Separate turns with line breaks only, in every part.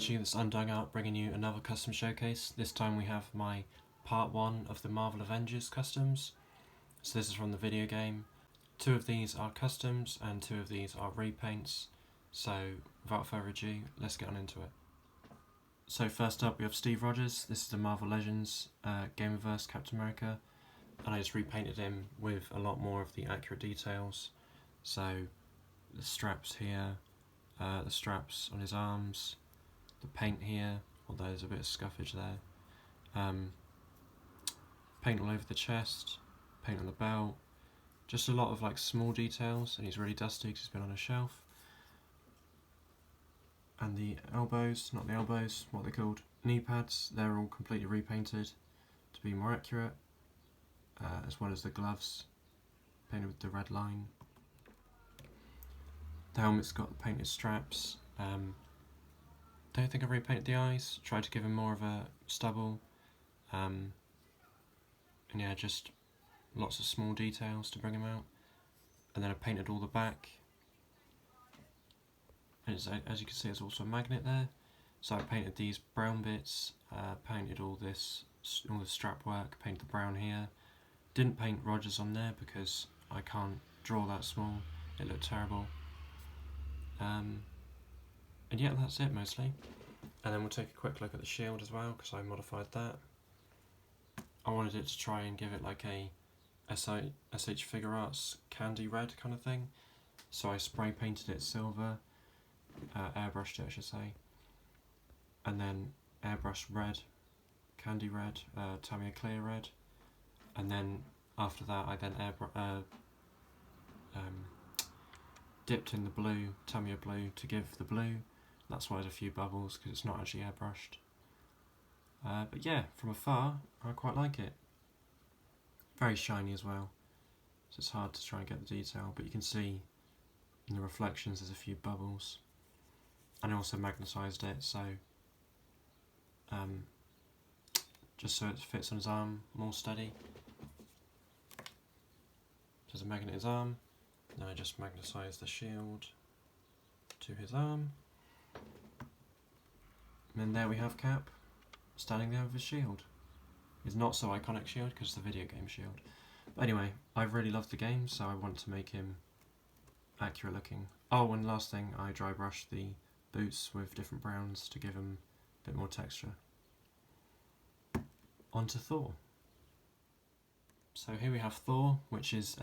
YouTube, it's Undying Art bringing you another custom showcase. This time we have my part 1 of the Marvel Avengers customs. So this is from the video game. 2 of these are customs and 2 of these are repaints. So without further ado, let's get on into it. So first up we have Steve Rogers. This is the Marvel Legends Gameverse Captain America, and I just repainted him with a lot more of the accurate details. So the straps here, the straps on his arms, the paint here, although there's a bit of scuffage there, paint all over the chest, paint on the belt, just a lot of like small details, and he's really dusty because he's been on a shelf. And the elbows, not the elbows, what they're called, knee pads, they're all completely repainted to be more accurate, as well as the gloves, painted with the red line. The helmet's got painted straps. Don't think I repainted the eyes, tried to give him more of a stubble, and yeah, just lots of small details to bring him out. And then I painted all the back, and as you can see, there's also a magnet there, so I painted these brown bits, painted all the strap work, painted the brown here. Didn't paint Rogers on there because I can't draw that small, it looked terrible. And yeah, that's it mostly. And then we'll take a quick look at the shield as well, because I modified that. I wanted it to try and give it like a SH Figure Arts candy red kind of thing. So I spray painted it silver, airbrushed it I should say, and then airbrushed red, candy red, Tamiya clear red, and then after that I then dipped in the blue, Tamiya blue, to give the blue. That's why there's a few bubbles, because it's not actually airbrushed. But yeah, from afar, I quite like it. Very shiny as well, so it's hard to try and get the detail, but you can see in the reflections there's a few bubbles. And I also magnetised it, so just so it fits on his arm more steady. So there's a magnet in his arm. Now I just magnetise the shield to his arm. And then there we have Cap, standing there with his shield. His not so iconic shield, because it's the video game shield. But anyway, I really loved the game, so I want to make him accurate looking. Oh, and last thing, I dry brushed the boots with different browns to give him a bit more texture. On to Thor. So here we have Thor, which is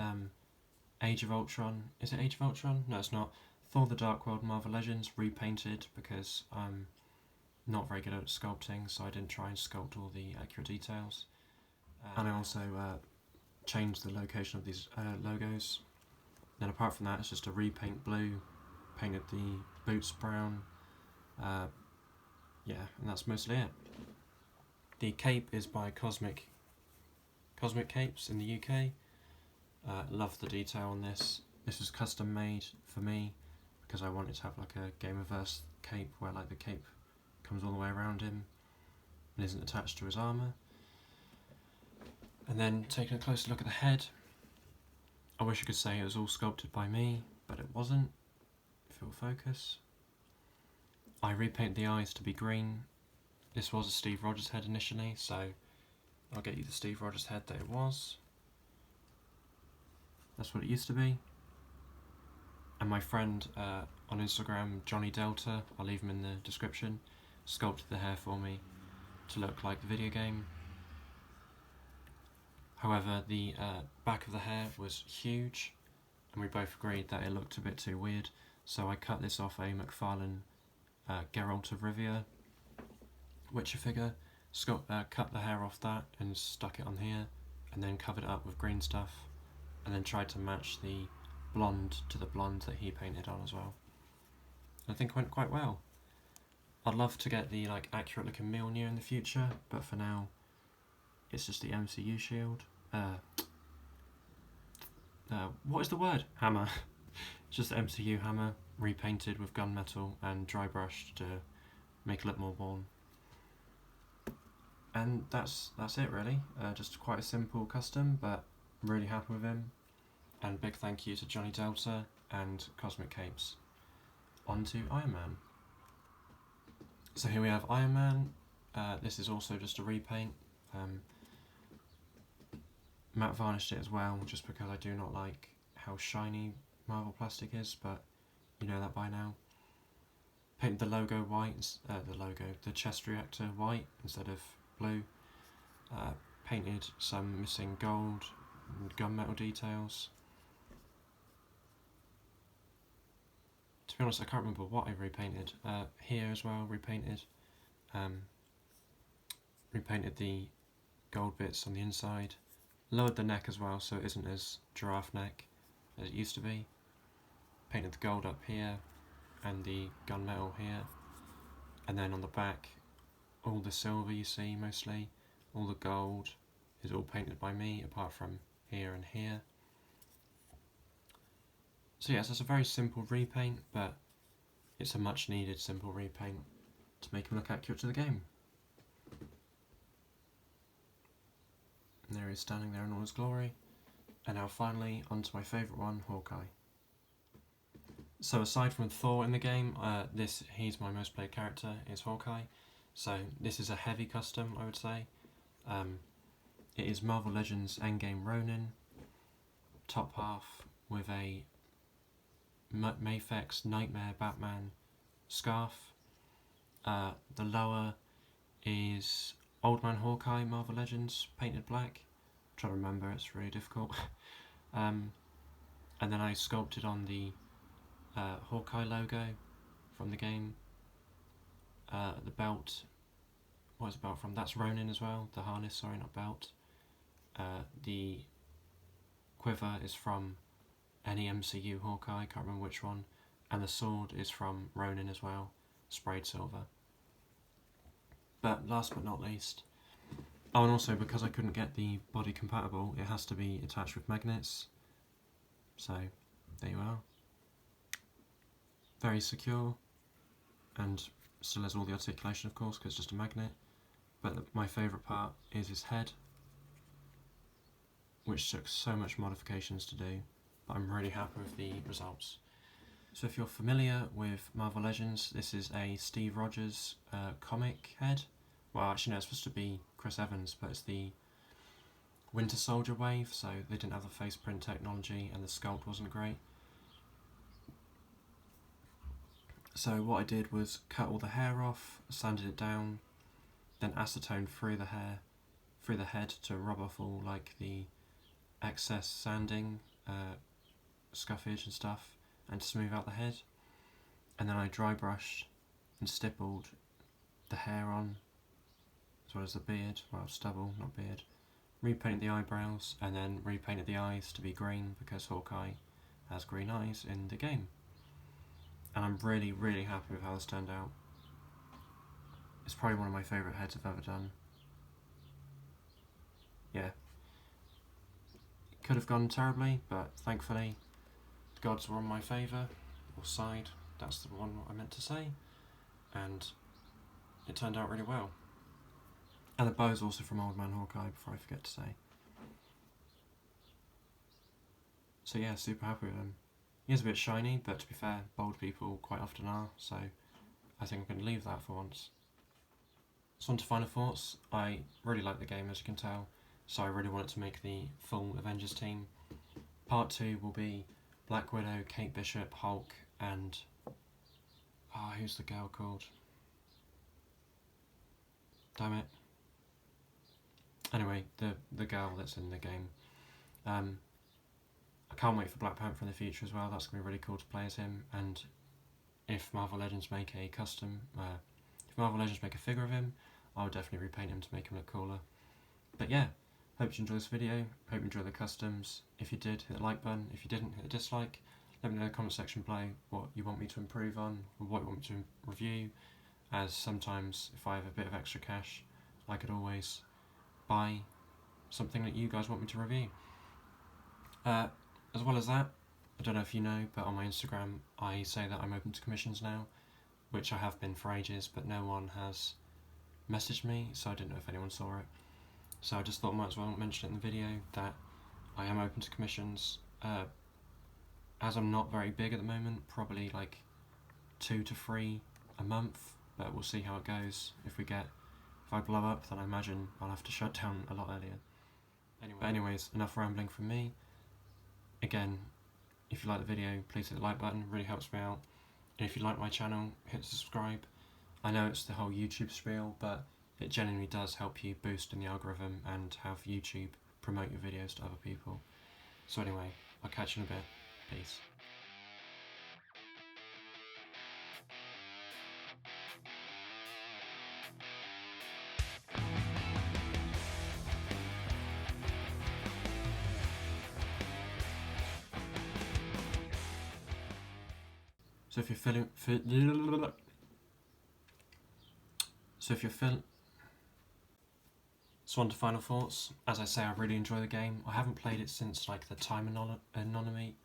Age of Ultron. Is it Age of Ultron? No, it's not. Thor the Dark World Marvel Legends, repainted, because I'm not very good at sculpting, so I didn't try and sculpt all the accurate details. And I also changed the location of these logos. Then apart from that, it's just a repaint blue, painted the boots brown, yeah, and that's mostly it. The cape is by Cosmic Capes in the UK. Love the detail on this. This was custom made for me because I wanted to have like a Gameverse cape where like the cape comes all the way around him and isn't attached to his armour. And then taking a closer look at the head, I wish I could say it was all sculpted by me, but it wasn't. If it will focus. I repainted the eyes to be green. This was a Steve Rogers head initially, so I'll get you the Steve Rogers head that it was. That's what it used to be. And my friend on Instagram, Johnny Delta, I'll leave him in the description, sculpted the hair for me to look like the video game. However, the back of the hair was huge, and we both agreed that it looked a bit too weird, so I cut this off a McFarlane Geralt of Rivia Witcher figure, cut the hair off that and stuck it on here, and then covered it up with green stuff, and then tried to match the blonde to the blonde that he painted on as well. And I think it went quite well. I'd love to get the like accurate looking Mjolnir in the future, but for now it's just the MCU shield. What is the word? Hammer. Just the MCU hammer, repainted with gunmetal and dry brushed to make it look more worn. And that's it really. Just quite a simple custom, but I'm really happy with him. And big thank you to Johnny Delta and Cosmic Capes. On to Iron Man. So here we have Iron Man. This is also just a repaint. Matte varnished it as well, just because I do not like how shiny Marvel plastic is, but you know that by now. Painted the logo white, the chest reactor white instead of blue. Painted some missing gold and gunmetal details. To be honest, I can't remember what I repainted. Here as well, repainted. Repainted the gold bits on the inside. Lowered the neck as well, so it isn't as giraffe neck as it used to be. Painted the gold up here, and the gunmetal here. And then on the back, all the silver you see mostly, all the gold is all painted by me, apart from here and here. So yes, it's a very simple repaint, but it's a much needed simple repaint to make him look accurate to the game. And there he is standing there in all his glory. And now finally, onto my favourite one, Hawkeye. So aside from Thor in the game, he's my most played character, is Hawkeye. So this is a heavy custom, I would say. It is Marvel Legends Endgame Ronin, top half with a Mafex Nightmare Batman scarf. The lower is Old Man Hawkeye Marvel Legends painted black. I'm trying to remember, it's really difficult. And then I sculpted on the Hawkeye logo from the game. The belt, what is the belt from? That's Ronin as well. The harness, sorry, not belt. The quiver is from any MCU Hawkeye, can't remember which one. And the sword is from Ronin as well, sprayed silver. But last but not least, oh, and also because I couldn't get the body compatible, it has to be attached with magnets. So there you are. Very secure, and still has all the articulation, of course, because it's just a magnet. But my favourite part is his head, which took so much modifications to do, but I'm really happy with the results. So if you're familiar with Marvel Legends, this is a Steve Rogers comic head. Well, actually no, it's supposed to be Chris Evans, but it's the Winter Soldier wave, so they didn't have the face print technology and the sculpt wasn't great. So what I did was cut all the hair off, sanded it down, then acetone through the head to rub off all like the excess sanding, scuffage and stuff, and to smooth out the head. And then I dry brushed and stippled the hair on, as well as the beard, well, stubble, not beard. Repainted the eyebrows, and then repainted the eyes to be green, because Hawkeye has green eyes in the game. And I'm really, really happy with how this turned out. It's probably one of my favourite heads I've ever done. Yeah. It could have gone terribly, but thankfully the gods were on my favour, or side, that's the one I meant to say, and it turned out really well. And the bow's also from Old Man Hawkeye, before I forget to say. So yeah, super happy with him. He is a bit shiny, but to be fair, bold people quite often are, so I think I'm going to leave that for once. So on to final thoughts. I really like the game, as you can tell, so I really wanted to make the full Avengers team. Part 2 will be Black Widow, Kate Bishop, Hulk, and... who's the girl called? Damn it. Anyway, the girl that's in the game. I can't wait for Black Panther in the future as well. That's going to be really cool to play as him. And if Marvel Legends make a custom, if Marvel Legends make a figure of him, I'll definitely repaint him to make him look cooler. But yeah, hope you enjoyed this video. Hope you enjoyed the customs. If you did, hit the like button. If you didn't, hit the dislike. Let me know in the comment section below what you want me to improve on, or what you want me to review. As sometimes, if I have a bit of extra cash, I could always buy something that you guys want me to review. As well as that, I don't know if you know, but on my Instagram I say that I'm open to commissions now, which I have been for ages, but no one has messaged me, so I didn't know if anyone saw it. So I just thought I might as well mention it in the video that I am open to commissions. As I'm not very big at the moment, probably like 2 to 3 a month but we'll see how it goes. If I blow up, then I imagine I'll have to shut down a lot earlier. But anyways, enough rambling from me. Again, if you like the video, please hit the like button, really helps me out. And if you like my channel, hit subscribe. I know it's the whole YouTube spiel, but it genuinely does help you boost in the algorithm and have YouTube promote your videos to other people. So anyway, I'll catch you in a bit. Peace. So if you're So on to final thoughts. As I say, I really enjoy the game. I haven't played it since like the time anonymity